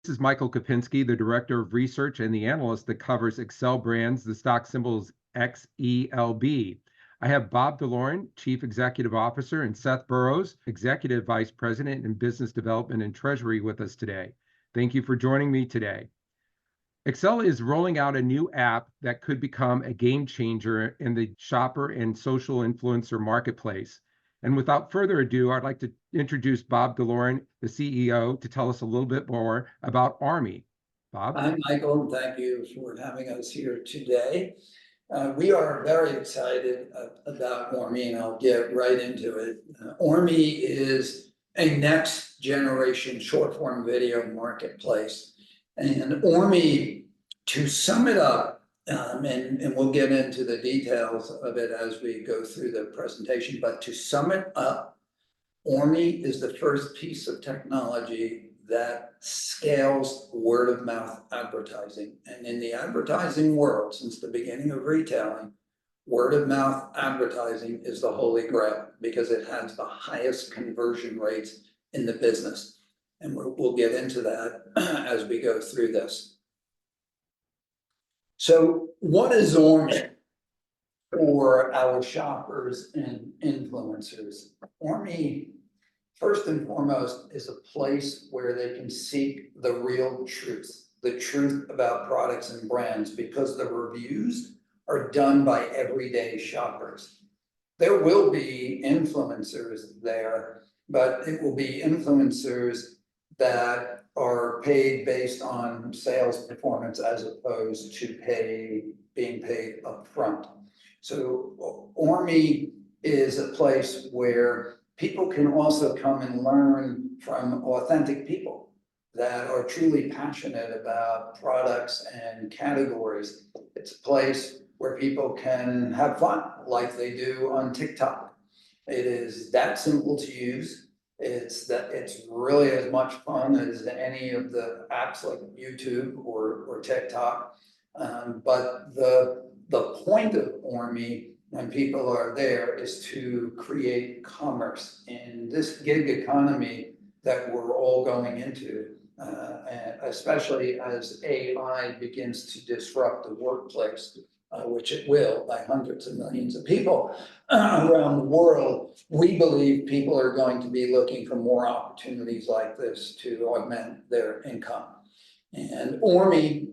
is Michael Kupinski, the Director of Research and the Analyst that covers Xcel Brands. The stock symbol is XELB. I have Bob DeLorean, Chief Executive Officer, and Seth Burrows, Executive Vice President in Business Development and Treasury with us today. Thank you for joining me today. Xcel is rolling out a new app that could become a game changer in the shopper and social influencer marketplace. And without further ado, I'd like to introduce Bob DeLorean, the CEO, to tell us a little bit more about ORME. Bob? Hi, Michael, and thank you for having us here today. We are very excited about ORME, and I'll get right into it. ORME is a next generation short form video marketplace. And ORME, to sum it up, and we'll get into the details of it as we go through the presentation, but to sum it up, ORME is the first piece of technology that scales word of mouth advertising. And in the advertising world, since the beginning of retailing, word of mouth advertising is the holy grail because it has the highest conversion rates in the business. And we'll get into that as we go through this. So what is ORME for our shoppers and influencers? ORME, first and foremost, is a place where they can seek the real truth, the truth about products and brands, because the reviews are done by everyday shoppers. There will be influencers there, but it will be influencers that are paid based on sales performance as opposed to being paid upfront. So ORME is a place where people can also come and learn from authentic people that are truly passionate about products and categories. It's a place where people can have fun like they do on TikTok. It is that simple to use. It's really as much fun as any of the apps like YouTube or TikTok. But the point of ORME when people are there is to create commerce in this gig economy that we're all going into, especially as AI begins to disrupt the workplace, which it will by hundreds of millions of people around the world. We believe people are going to be looking for more opportunities like this to augment their income. And ORME,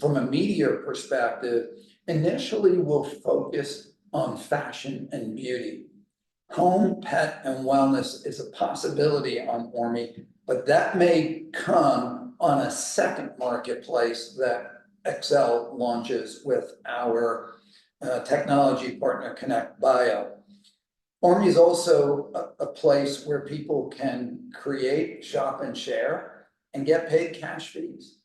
from a media perspective, initially will focus on fashion and beauty. Home, pet, and wellness is a possibility on ORME, but that may come on a second marketplace that Xcel launches with our technology partner, KonnectBio. ORME is also a place where people can create, shop, and share, and get paid cash fees.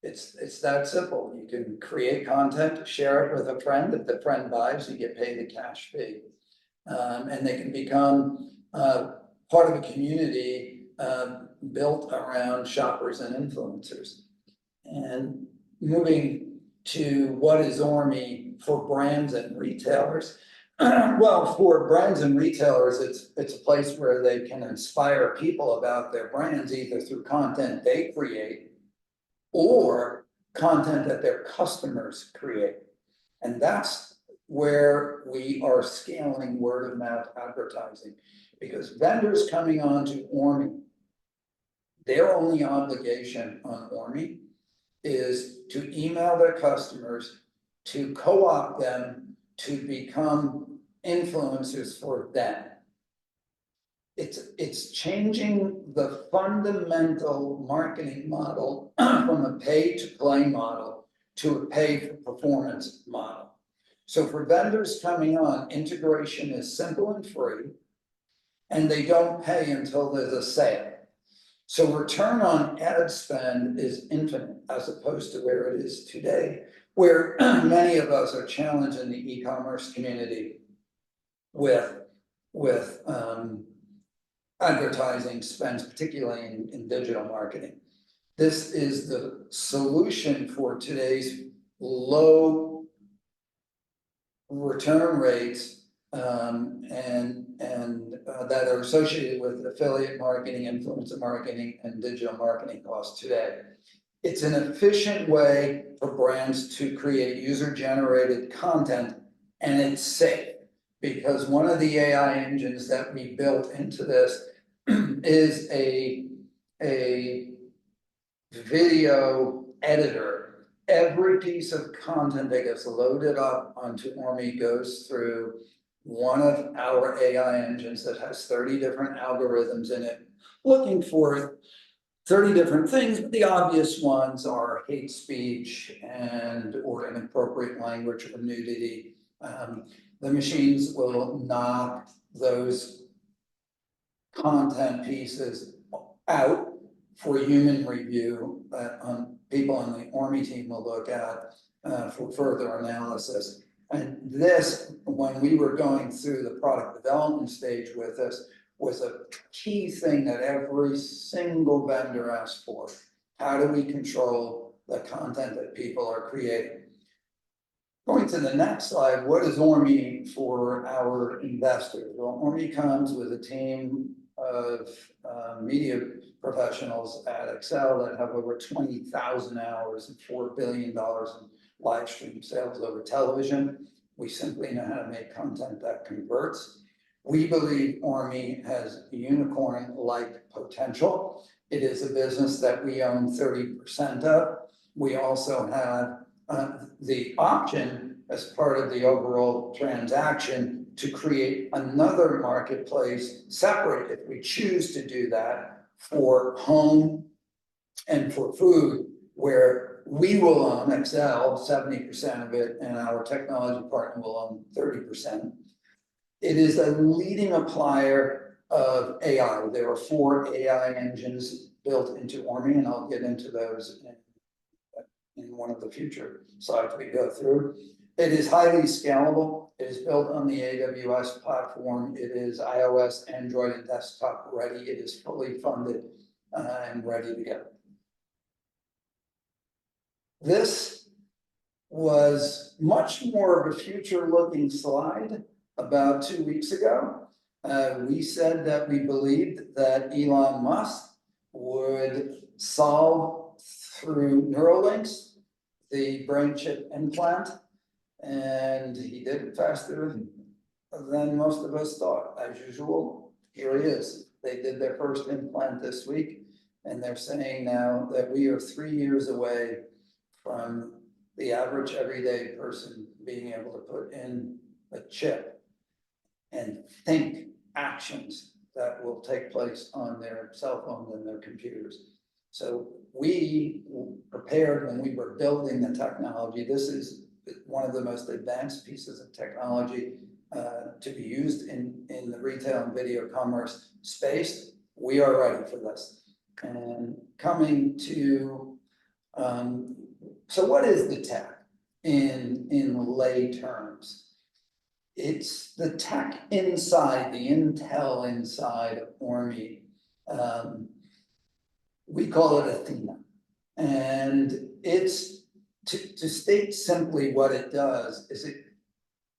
It's that simple. You can create content, share it with a friend. If the friend buys, you get paid a cash fee. And they can become part of a community built around shoppers and influencers. And moving to what is ORME for brands and retailers. Well, for brands and retailers, it's a place where they can inspire people about their brands, either through content they create or content that their customers create. And that's where we are scaling word of mouth advertising, because vendors coming on to ORME, their only obligation on ORME is to email their customers, to co-opt them to become influencers for them. It's changing the fundamental marketing model from a pay to play model to a pay for performance model. So for vendors coming on, integration is simple and free, and they don't pay until there's a sale. So return on ad spend is infinite as opposed to where it is today, where many of us are challenged in the e-commerce community with advertising spends, particularly in digital marketing. This is the solution for today's low return rates that are associated with affiliate marketing, influencer marketing, and digital marketing costs today. It's an efficient way for brands to create user-generated content, and it's safe. Because one of the AI engines that we built into this is a video editor. Every piece of content that gets loaded up onto ORME goes through one of our AI engines that has 30 different algorithms in it, looking for 30 different things, but the obvious ones are hate speech or inappropriate language or nudity. The machines will knock those content pieces out for human review that people on the ORME team will look at for further analysis. And this, when we were going through the product development stage with this, was a key thing that every single vendor asked for. How do we control the content that people are creating? Going to the next slide, what is ORME for our investors? Well, ORME comes with a team of media professionals at Xcel that have over 20,000 hours and $4 billion in live stream sales over television. We simply know how to make content that converts. We believe ORME has unicorn-like potential. It is a business that we own 30% of. We also have the option as part of the overall transaction to create another marketplace separate if we choose to do that for home and for food, where we will own Xcel 70% of it and our technology partner will own 30%. It is a leading applier of AI. There are 4 AI engines built into ORME, and I'll get into those in one of the future slides we go through. It is highly scalable. It is built on the AWS platform. It is iOS, Android, and desktop ready. It is fully funded and ready to go. This was much more of a future-looking slide about 2 weeks ago. We said that we believed that Elon Musk would solve through Neuralinks the brain chip implant, and he did it faster than most of us thought. As usual, here he is. They did their first implant this week, and they're saying now that we are 3 years away from the average everyday person being able to put in a chip and think actions that will take place on their cell phones and their computers. So we prepared when we were building the technology. This is one of the most advanced pieces of technology to be used in the retail and video commerce space. We are ready for this. And coming to, so what is the tech in lay terms? It's the tech inside, the intel inside of ORME. We call it Athena. And it's, to state simply what it does, is it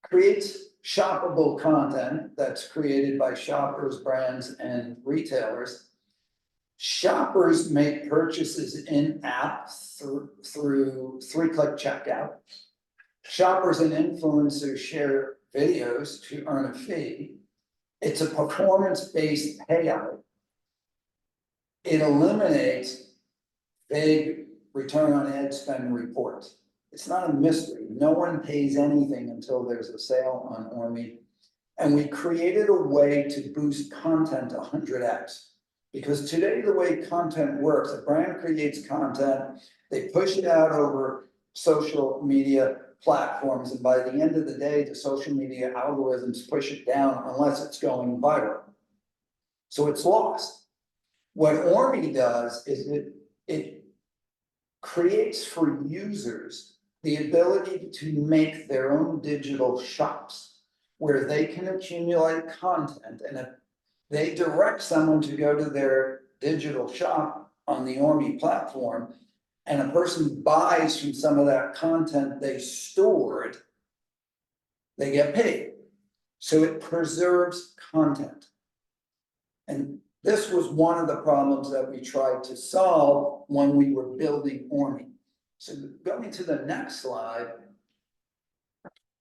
creates shoppable content that's created by shoppers, brands, and retailers. Shoppers make purchases in app through 3-click checkout. Shoppers and influencers share videos to earn a fee. It's a performance-based payout. It eliminates vague return on ad spend reports. It's not a mystery. No one pays anything until there's a sale on ORME. And we created a way to boost content 100x. Because today, the way content works, a brand creates content, they push it out over social media platforms, and by the end of the day, the social media algorithms push it down unless it's going viral. So it's lost. What ORME does is it creates for users the ability to make their own digital shops where they can accumulate content, and if they direct someone to go to their digital shop on the ORME platform, and a person buys from some of that content they stored, they get paid. So it preserves content. And This was one of the problems that we tried to solve when we were building ORME. So going to the next slide,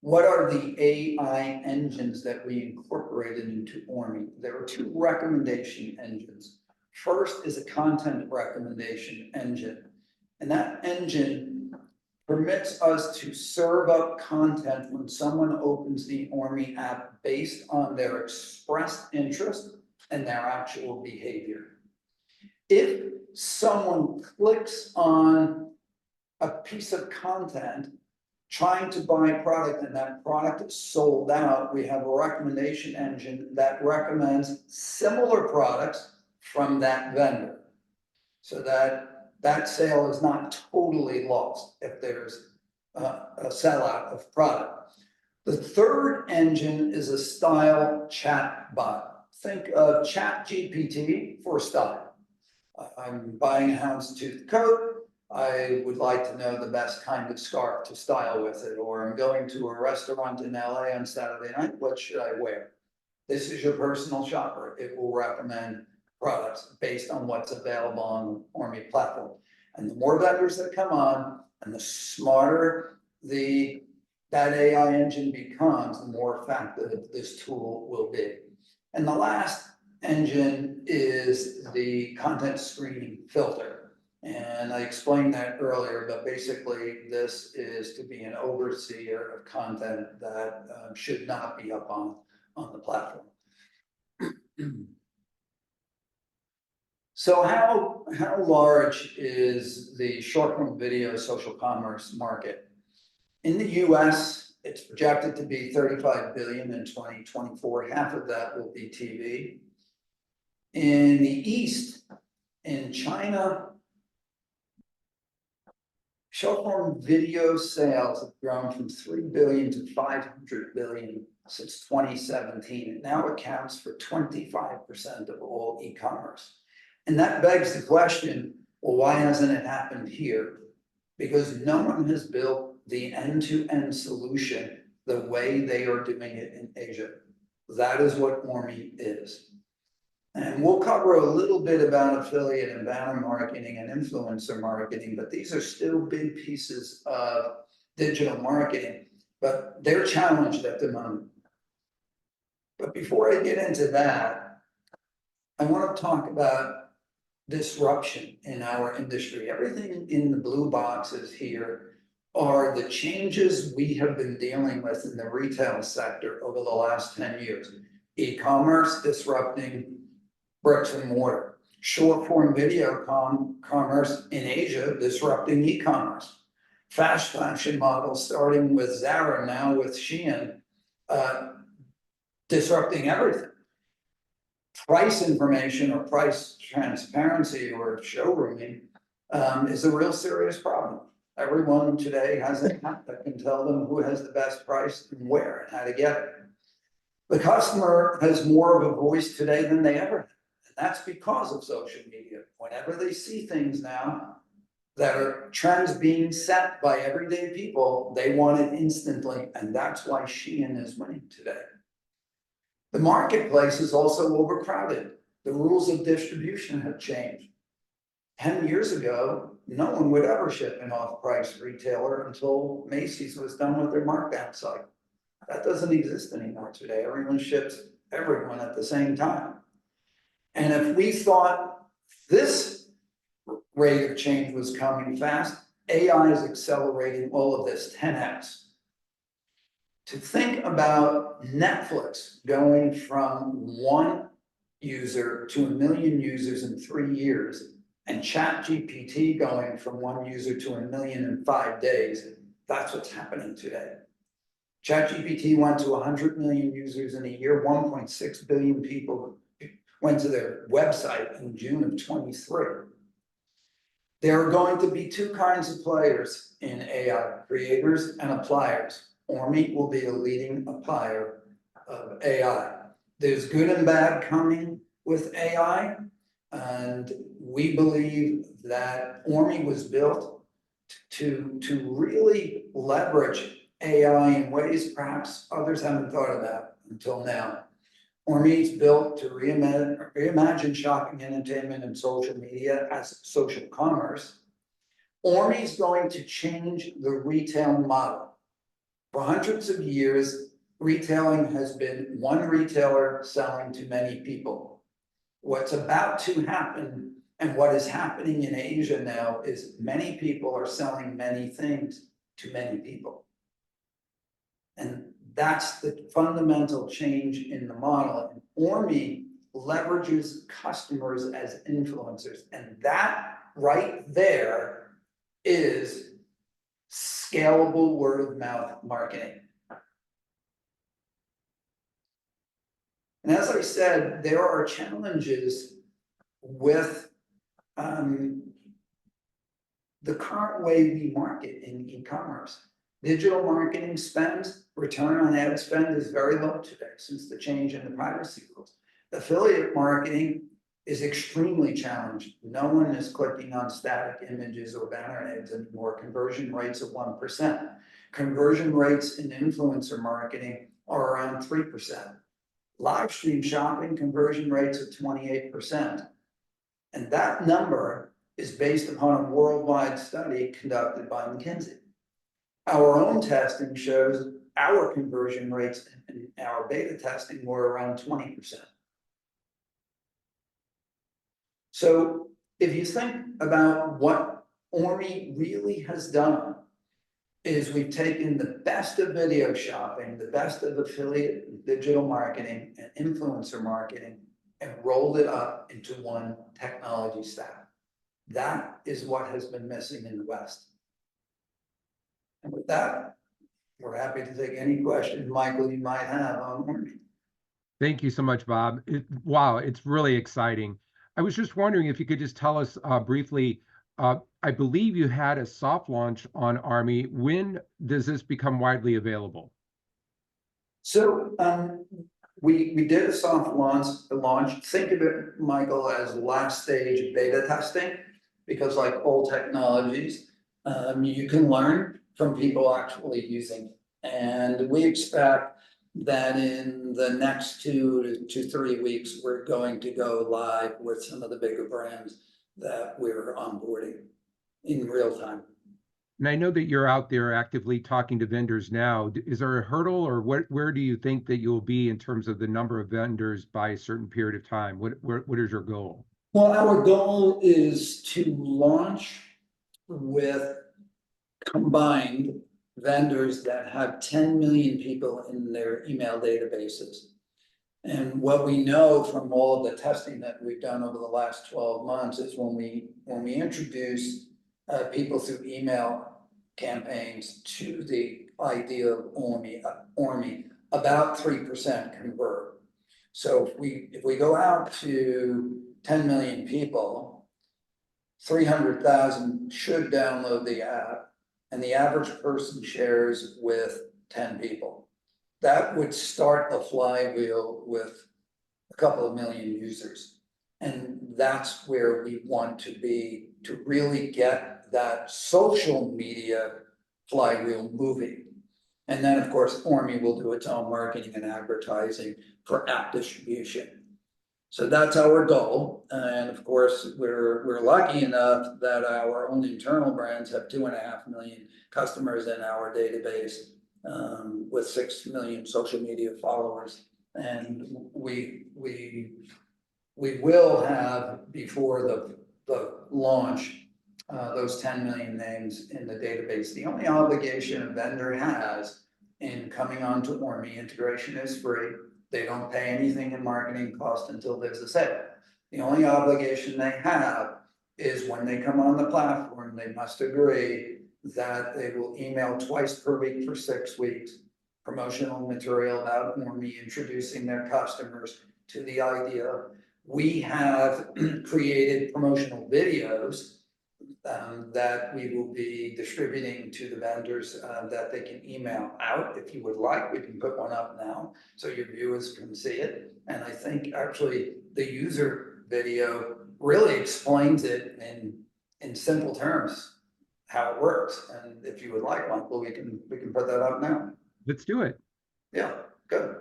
what are the AI engines that we incorporated into ORME? There are two recommendation engines. First is a content recommendation engine, and that engine permits us to serve up content when someone opens the ORME app based on their expressed interest and their actual behavior. If someone clicks on a piece of content trying to buy a product and that product is sold out, we have a recommendation engine that recommends similar products from that vendor, so that that sale is not totally lost if there's a sellout of product. The third engine is a style chat bot. Think of ChatGPT for style. I'm buying a houndstooth coat. I would like to know the best kind of scarf to style with it, or I'm going to a restaurant in LA on Saturday night. What should I wear? This is your personal shopper. It will recommend products based on what's available on the ORME platform. And the more vendors that come on, and the smarter that AI engine becomes, the more effective this tool will be. And the last engine is the content screening filter. And I explained that earlier, but basically this is to be an overseer of content that should not be up on the platform. So how large is the short-form video social commerce market? In the US, it's projected to be 35 billion in 2024. Half of that will be TV. In the East, in China, short-form video sales have grown from 3 billion to 500 billion since 2017. It now accounts for 25% of all e-commerce. And that begs the question, well, why hasn't it happened here? Because no one has built the end-to-end solution the way they are doing it in Asia. That is what ORME is. And we'll cover a little bit about affiliate and banner marketing and influencer marketing, but these are still big pieces of digital marketing, but they're challenged at the moment. But before I get into that, I want to talk about disruption in our industry. Everything in the blue boxes here are the changes we have been dealing with in the retail sector over the last 10 years. E-commerce disrupting bricks and mortar. Short-form video commerce in Asia disrupting e-commerce. Fast fashion models starting with Zara, now with Shein, disrupting everything. Price information or price transparency or showrooming is a real serious problem. Everyone today has an app that can tell them who has the best price and where and how to get it. The customer has more of a voice today than they ever had. And that's because of social media. Whenever they see things now that are trends being set by everyday people, they want it instantly. And that's why Shein is winning today. The marketplace is also overcrowded. The rules of distribution have changed. 10 years ago, no one would ever ship an off-price retailer until Macy's was done with their markdown cycle. That doesn't exist anymore today. Everyone ships everyone at the same time. And if we thought this rate of change was coming fast, AI is accelerating all of this 10x. To think about Netflix going from 1 user to 1 million users in 3 years, and ChatGPT going from 1 user to 1 million in 5 days, that's what's happening today. ChatGPT went to 100 million users in a year. 1.6 billion people went to their website in June of 23. There are going to be 2 kinds of players in AI, creators and appliers. ORME will be a leading applier of AI. There's good and bad coming with AI, and we believe that ORME was built to really leverage AI in ways perhaps others haven't thought about until now. ORME is built to reimagine shopping, entertainment, and social media as social commerce. ORME is going to change the retail model. For hundreds of years, retailing has been one retailer selling to many people. What's about to happen, and what is happening in Asia now, is many people are selling many things to many people. And that's the fundamental change in the model. And ORME leverages customers as influencers. And that right there is scalable word of mouth marketing. And as I said, there are challenges with the current way we market in e-commerce. Digital marketing spend, return on ad spend is very low today since the change in the privacy rules. Affiliate marketing is extremely challenged. No one is clicking on static images or banner ads anymore. Conversion rates of 1%. Conversion rates in influencer marketing are around 3%. Live stream shopping conversion rates of 28%. And that number is based upon a worldwide study conducted by McKinsey. Our own testing shows our conversion rates in our beta testing were around 20%. So if you think about what ORME really has done, is we've taken the best of video shopping, the best of affiliate and digital marketing and influencer marketing, and rolled it up into one technology stack. That is what has been missing in the West. And with that, we're happy to take any questions, Michael, you might have on ORME. Thank you so much, Bob. Wow, it's really exciting. I was just wondering if you could just tell us briefly, I believe you had a soft launch on ORME. When does this become widely available? So we did a soft launch. Think of it, Michael, as last stage beta testing, because like all technologies, you can learn from people actually using it. And we expect that in the next 2 to 3 weeks, we're going to go live with some of the bigger brands that we're onboarding in real time. And I know that you're out there actively talking to vendors now. Is there a hurdle, or where do you think that you'll be in terms of the number of vendors by a certain period of time? What is your goal? Well, our goal is to launch with combined vendors that have 10 million people in their email databases. And what we know from all of the testing that we've done over the last 12 months is when we introduce people through email campaigns to the idea of ORME, about 3% convert. So if we go out to 10 million people, 300,000 should download the app, and the average person shares with 10 people. That would start a flywheel with a couple of million users. And that's where we want to be, to really get that social media flywheel moving. And then, of course, ORME will do its own marketing and advertising for app distribution. So that's our goal. And of course, we're lucky enough that our own internal brands have 2.5 million customers in our database, with 6 million social media followers. And we will have, before the launch, those 10 million names in the database. The only obligation a vendor has in coming onto ORME, integration is free. They don't pay anything in marketing cost until there's a sale. The only obligation they have is when they come on the platform, they must agree that they will email twice per week for 6 weeks, promotional material about ORME, introducing their customers to the idea. We have created promotional videos that we will be distributing to the vendors that they can email out. If you would like, we can put one up now so your viewers can see it. And I think actually the user video really explains it in simple terms how it works. And if you would like, Michael, we can put that up now. Let's do it. Yeah, good.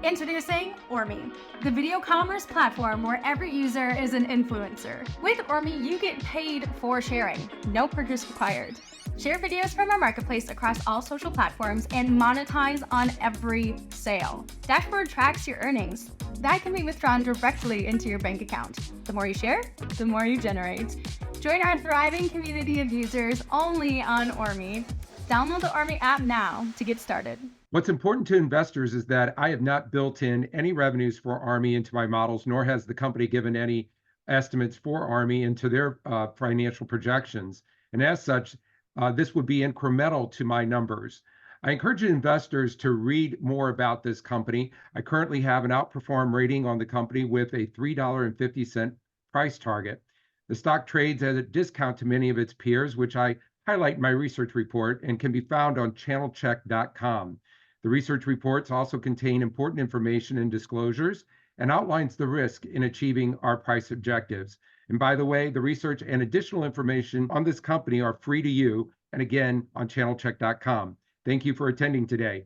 Introducing ORME, the video commerce platform where every user is an influencer. With ORME, you get paid for sharing, no purchase required. Share videos from our marketplace across all social platforms and monetize on every sale. Dashboard tracks your earnings. That can be withdrawn directly into your bank account. The more you share, the more you generate. Join our thriving community of users only on ORME. Download the ORME app now to get started. What's important to investors is that I have not built in any revenues for ORME into my models, nor has the company given any estimates for ORME into their financial projections. And as such, this would be incremental to my numbers. I encourage investors to read more about this company. I currently have an outperform rating on the company with a $3.50 price target. The stock trades at a discount to many of its peers, which I highlight in my research report and can be found on channelcheck.com. The research reports also contain important information and disclosures and outlines the risk in achieving our price objectives. And by the way, the research and additional information on this company are free to you, and again, on channelcheck.com. Thank you for attending today.